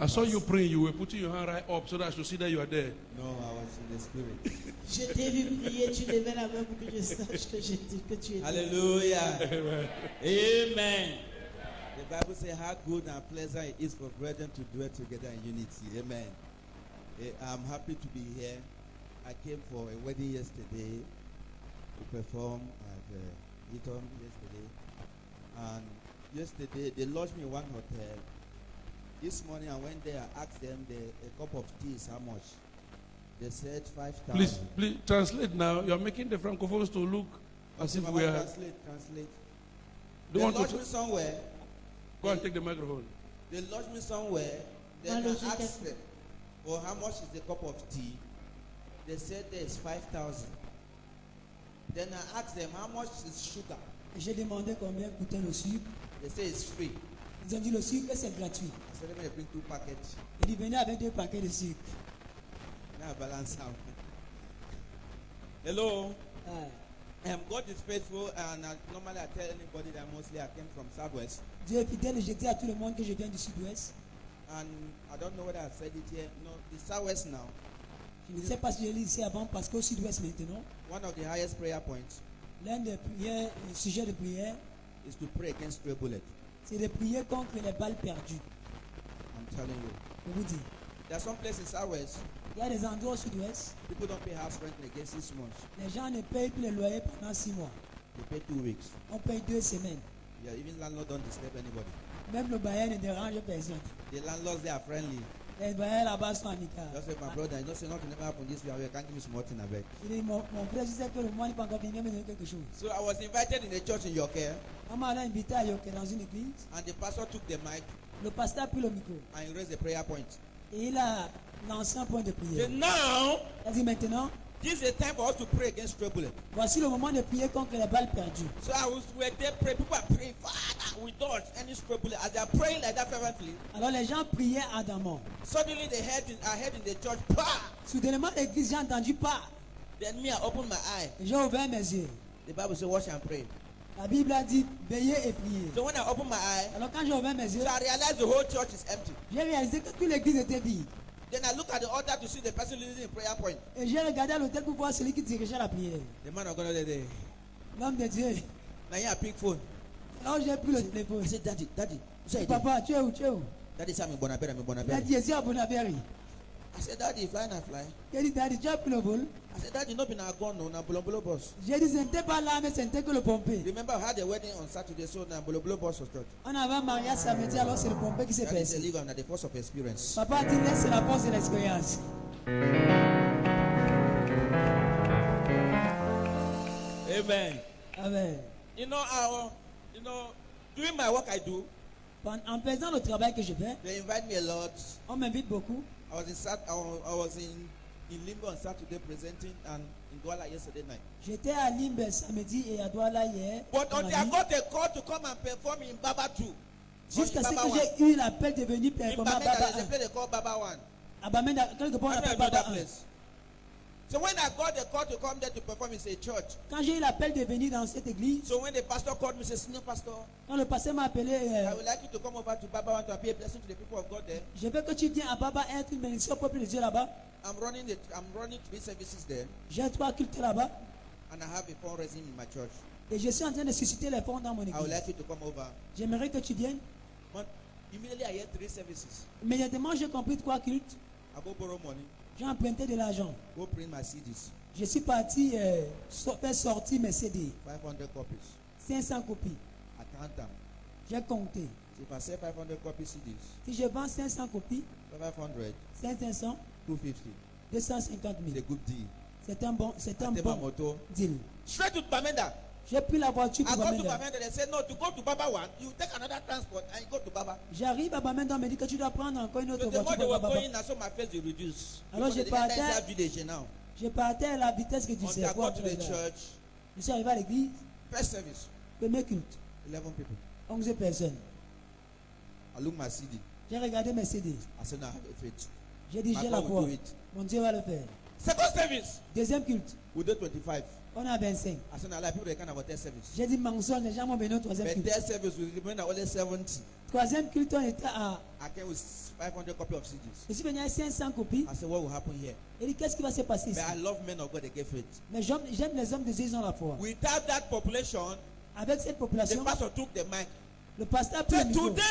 I saw you praying. You were putting your hand right up so that I should see that you are there. No, I was in the spirit. Je t'ai vu prier, tu levais la main pour que je sache que tu étais. Hallelujah. Amen. Amen. The Bible says how good and pleasant it is for brethren to dwell together in unity. Amen. I'm happy to be here. I came for a wedding yesterday to perform at Eton yesterday. And yesterday they lodged me in one hotel. This morning I went there, I asked them a cup of tea is how much. They said 5,000. Please translate now. You are making the francophones to look as if we are. Translate. They They want lodged to me somewhere. go and take the microphone. They lodged me somewhere. Then I asked them, well, how much is the cup of tea? They said there is 5,000. Then I asked them, how much is sugar? J'ai demandé combien coûtait le sucre. They say it's free. Ils ont dit le sucre c'est gratuit. I said, let me bring 2 packets. Il venait avec 2 paquets de sucre. Now balance out. Hello. Ah. God is faithful, and normally I tell anybody that mostly I came from Southwest. Dieu est fidèle et je dis à tout le monde que je viens du sud-ouest. And I don't know whether I said it here. No, the Southwest now. Je ne sais pas si je l'ai dit ici avant parce qu'au sud-ouest maintenant, One of the highest prayer points l'un des prières, le sujet de prière, is to pray against stray bullets. c'est de prier contre les balles perdues. I'm telling you. Je vous dis, There are some places in Southwest, il y a des endroits au sud-ouest, people don't pay house rent against 6 months. les gens ne payent plus les loyers pendant 6 mois. They pay 2 weeks. On paye 2 semaines. Yeah, even landlord don't disturb anybody. Même le bailleur ne dérange personne. The landlords, they are friendly. Les bailleurs là-bas sont amicaux. Just like my brother, you know, say nothing never happened this way. I can't give me small thing, I beg. Il dit, mon frère, je sais que le mois n'est pas encore fini, mais il me donne quelque chose. So I was invited in a church in Yorkshire, On m'a invité à Yoke dans une église. and the pastor took the mic Le pasteur a pris le micro and he raised a prayer point. et il a lancé un point de prière. Say, now, Il a dit maintenant, this is a time for us to pray against stray bullets. voici le moment de prier contre les balles perdues. So we're there praying. People are praying, Father, we dodge any stray bullet. As they are praying like that fervently, Alors les gens priaient ardemment. suddenly I heard in the church, bah! Soudainement, l'église, j'ai entendu pas. Then me, I opened my eye. J'ai ouvert mes yeux. The Bible says, watch and pray. La Bible a dit, veillez et priez. So when I opened my eye, Alors quand j'ai ouvert mes yeux, so I realized the whole church is empty. j'ai réalisé que toute l'église était vide. Then I look at the altar to see the person leading the prayer point. Et j'ai regardé à l'autel pour voir celui qui dirigeait la prière. The man of God there. L'homme de Dieu. Now here I pick phone. Alors j'ai pris le téléphone. I said, Daddy. So Papa, tu es où, tu es où? Daddy said, I'm in Bonabera. Il a dit, je suis à Bonabéry. I said, Daddy, fly and fly. Il a dit, Daddy, tu as pris le vol? I said, Daddy, not been a gun, no, na Bolo bus. J'ai dit, ce n'était pas là, mais ce n'était que le pompé. Remember, I had a wedding on Saturday, so na Bolo bus was church. On avait un mariage samedi, alors c'est le pompé qui s'est Daddy said, passé. leave am na the force of experience. Papa a dit, laisse la force de l'expérience. Amen. Amen. You know, doing my work I do, En faisant le travail que je fais, they invite me a lot. on m'invite beaucoup. I was in Limbo on Saturday presenting and in Douala yesterday night. J'étais à Limbe samedi et à Douala hier. But until I got a call to come and perform in Baba 2. Jusqu'à ce Baba que 1. j'ai eu l'appel de venir In performer à Bamenda, Baba there's a 1. place they call Baba 1. À Bamenda, quelque part on I don't appelle know Baba that 1. place. So when I got the call to come there to perform, it's a church. Quand j'ai eu l'appel de venir dans cette église, So when the pastor called me, he said, Senior Pastor, quand le pasteur m'a appelé, I would like you to come over to Baba 1 to be a blessing to the people of God there. je veux que tu viennes à Baba être une bénédiction au peuple de Dieu là-bas. I'm running 3 services there, J'ai 3 cultes là-bas and I have a fundraising in my church. et je suis en train de susciter les fonds dans mon I would église. like you to come over. J'aimerais que tu viennes. But immediately I had 3 services. Immédiatement, j'ai compris 3 cultes. I go borrow money, J'ai emprunté de l'argent. go print my CDs, Je suis parti faire sortir mes CD. 500 copies. 500 copies. I count them. J'ai compté. So if I sell 500 copy CDs, Si je vends 500 copies, 500, 500, 250. 250 It's a 000. good deal. C'est un bon I take my motor deal. straight to Bamenda. J'ai pris la voiture I pour go to Bamenda. Bamenda. They say no, to go to Baba 1, you take another transport and you go to Baba. J'arrive à Bamenda, on me dit que tu dois prendre encore une autre So the more voiture they pour were Baba. going, now so my face they reduce. Alors, Because je they enter partais- inside village now. Je partais à la vitesse que tu Until sais. I got to the church, Je suis arrivé à l'église, first service, premier culte, 11 people. 11 personnes. I look my CD. J'ai regardé mes CD. I said, no, I have a faith. J'ai dit, My j'ai la God will foi. do it. Mon Dieu va le faire. Second service, Deuxième culte, we did 25. on a 25. I said, no, like people they can have a third service. J'ai dit mensonge, les gens m'ont venu au troisième But culte. third service, we remain at only 70. Troisième culte, on était à. I came with 500 copies of CDs. Je suis venu à 500 copies. I said, what will happen here? Il dit, qu'est-ce qui va se passer ici? But I love men of God, they get faith. Mais j'aime les hommes de Dieu, ils ont la foi. Without that population, Avec cette the population, pastor took the mic. le pasteur a pris le Said, micro. today,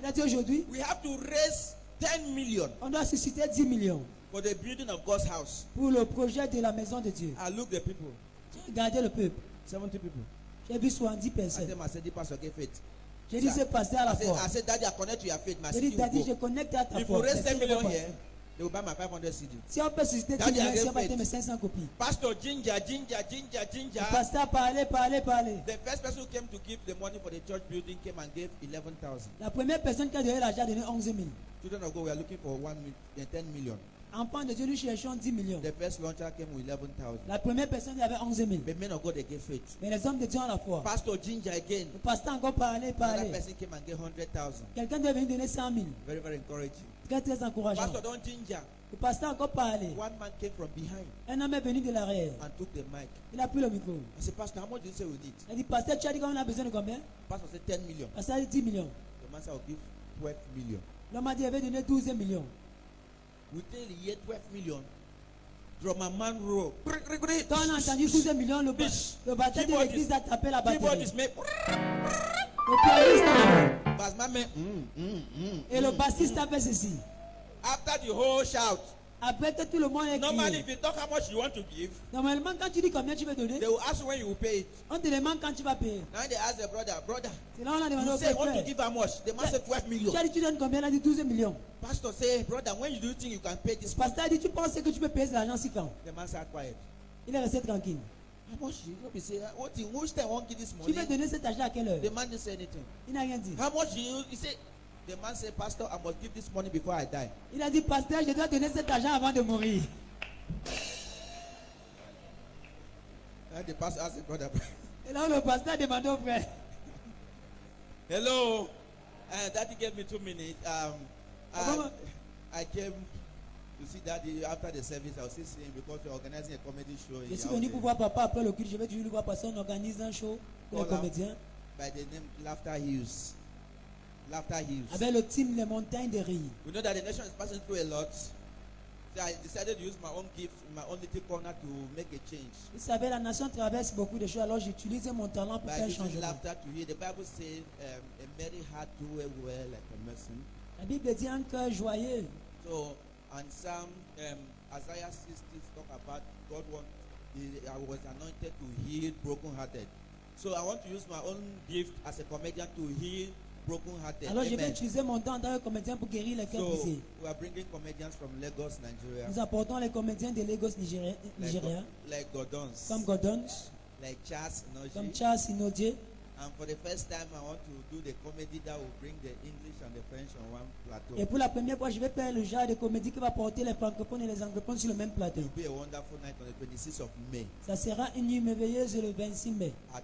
Il a dit aujourd'hui, we have to raise 10 million on doit susciter 10 millions for the building of God's house. pour le projet de la maison de Dieu. I look the people, J'ai regardé le peuple. 70 people. J'ai vu 70 I personnes. said, the pastor get faith. J'ai dit, ce pasteur a la foi. I said, Daddy, I connect to your faith. My J'ai CD dit, Daddy, will je go. connecte à ta If foi. we raise Mais 10 si on million peut here, passer. they will buy my 500 CD. Si on peut susciter 10 Daddy, I millions, get si on va faith. acheter mes 500 copies. Pastor Ginger. Le pasteur a parlé. The first person who came to give the money for the church building came and gave 11,000. La première personne qui a donné l'argent a donné 11 000. Children of God, we are looking for 10 million. Enfants de Dieu, nous cherchons 10 millions. The first launcher came with 11,000. La première personne, il y avait 11 000. The men of God, they gave faith. Mais les hommes de Dieu ont la foi. Pastor Ginger again. Le pasteur a encore parlé. Another person came and gave 100,000. Quelqu'un doit venir donner 100 000. Very, very encouraging. Très encourageant. Pastor Don Ginger. Le pasteur a encore parlé. One man came from behind Un homme est venu de l'arrière. and took the mic. Il a pris le micro. I said, Pastor, how much do you say we need? Il a dit, pasteur, tu as dit qu'on a besoin de combien? Pastor said 10 million. Pasteur a dit 10 millions. The man said, I'll give 12 million. L'homme a dit, il avait donné 12 millions. Within the year, 12 million. Drummer man row. Quand on a entendu 12 millions, le batteur de l'église a tapé la Keyboard batterie. is made. Le pianiste Bassman made. et le bassiste a fait ceci. After the whole shout. Après que tout le monde est Normally, crié. if you talk how much you want to give, Normalement, quand tu dis combien tu veux donner, they will ask you when you will pay it. on te demande quand tu vas payer. Now they ask the brother, C'est là on a demandé you au say you want to frère. give how much? The man said 12 million. Tu as dit tu donnes combien? Il a dit 12 millions. Pastor say, brother, when you do you think you can pay this? Le pasteur a dit, tu penses que tu peux payer cet argent si quand? The man sat quiet. Il est resté tranquille. How much you be say? What in which time won't give this Tu money? veux donner cet argent à quelle heure? The man didn't say anything. Il n'a rien dit. How much you? He said. The man said, Pastor, I must give this money before I die. Il a dit, pasteur, je dois donner cet argent avant de mourir. And the pastor asked the brother, Et là, le pasteur a demandé au frère. hello. Daddy gave me 2 minutes. Mama. I came to see Daddy after the service. I was still seeing because we're organizing a comedy show in Je suis venu pour voir papa après le culte. Je vais toujours le voir passer. On organise un show pour les Voilà. comédiens. by the name Laughter Hills. Laughter Hills. Avec le team Les Montagnes de Rire. We know that the nation is passing through a lot. So I decided to use my own gift, my own little corner to make a change. Vous savez, la nation traverse beaucoup de choses. Alors j'utilise mon talent pour By faire un using changement. laughter to hear, the Bible says, a merry heart doeth well like a medicine. La Bible dit un cœur joyeux. So, and Psalm, Isaiah 60 talk about God I was anointed to heal brokenhearted. So I want to use my own gift as a comedian to heal brokenhearted. Alors je vais Amen. utiliser mon temps en tant que comédien pour guérir les cœurs So brisés. we are bringing comedians from Lagos, Nigeria, Nous apportons les comédiens de Lagos, Nigeria, like Gordons, comme Gordon, like Charles comme Noji. Charles Inodie. And for the first time, I want to do the comedy that will bring the English and the French on one plateau. Et pour la première fois, je vais faire le genre de comédie qui va porter les francophones et les anglophones sur le même plateau. It will be a wonderful night on the 26th of May Ça sera une nuit merveilleuse le 26 mai at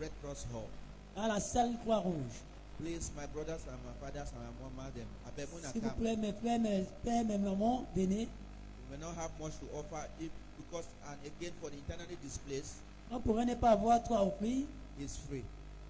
Red Cross Hall. à la salle Croix-Rouge. Please, my brothers and my fathers and my mama, them. S'il vous plaît, mes frères, mes pères, mes mamans, venez. We may not have much to offer because, and again, for the internally displaced, On pourrait ne pas avoir trop à offrir. it's free.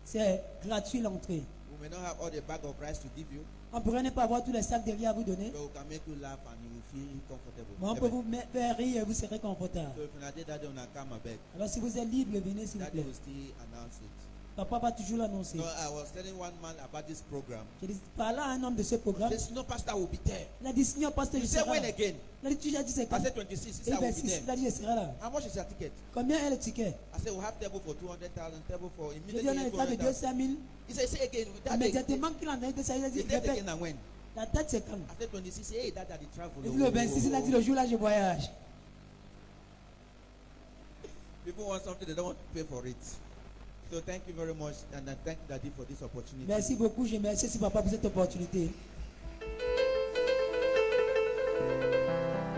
C'est gratuit l'entrée. We may not have all the bag of rice to give you, On pourrait ne pas avoir tous les sacs de riz à vous donner. but we can make you laugh and you will feel comfortable. Mais on peut Amen. vous faire rire et vous serez confortable. So if you did that, then come back. Alors si vous êtes libre, venez s'il vous Daddy plaît. will still announce it. Papa va toujours l'annoncer. So I was telling one man about this program. Je dis, par là, un homme de ce programme. This no pastor will be there. Il a dit, Seigneur, pasteur, He je said, serai when là. again? Il a dit, tu as dit c'est I quand? said 26. He Et said, I will be 26, il a there. dit, je serai là. How much is your ticket? Combien est le ticket? I said, we have table for 200,000, table for Je immediately. dis, on a l'état de 200,000. 200 000. He said, say again. That day, Immédiatement qu'il a entendu ça, il a dit, the date répète, again and when? la date c'est quand? I said 26. Hey, that the travel. Et puis le 26, il a dit, le jour là, je voyage. People want something, they don't want to pay for it. So thank you very much, and I thank Daddy for this opportunity. Merci beaucoup, je remercie papa pour cette opportunité.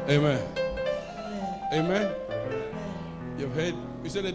Amen. Amen. You've heard. You said it.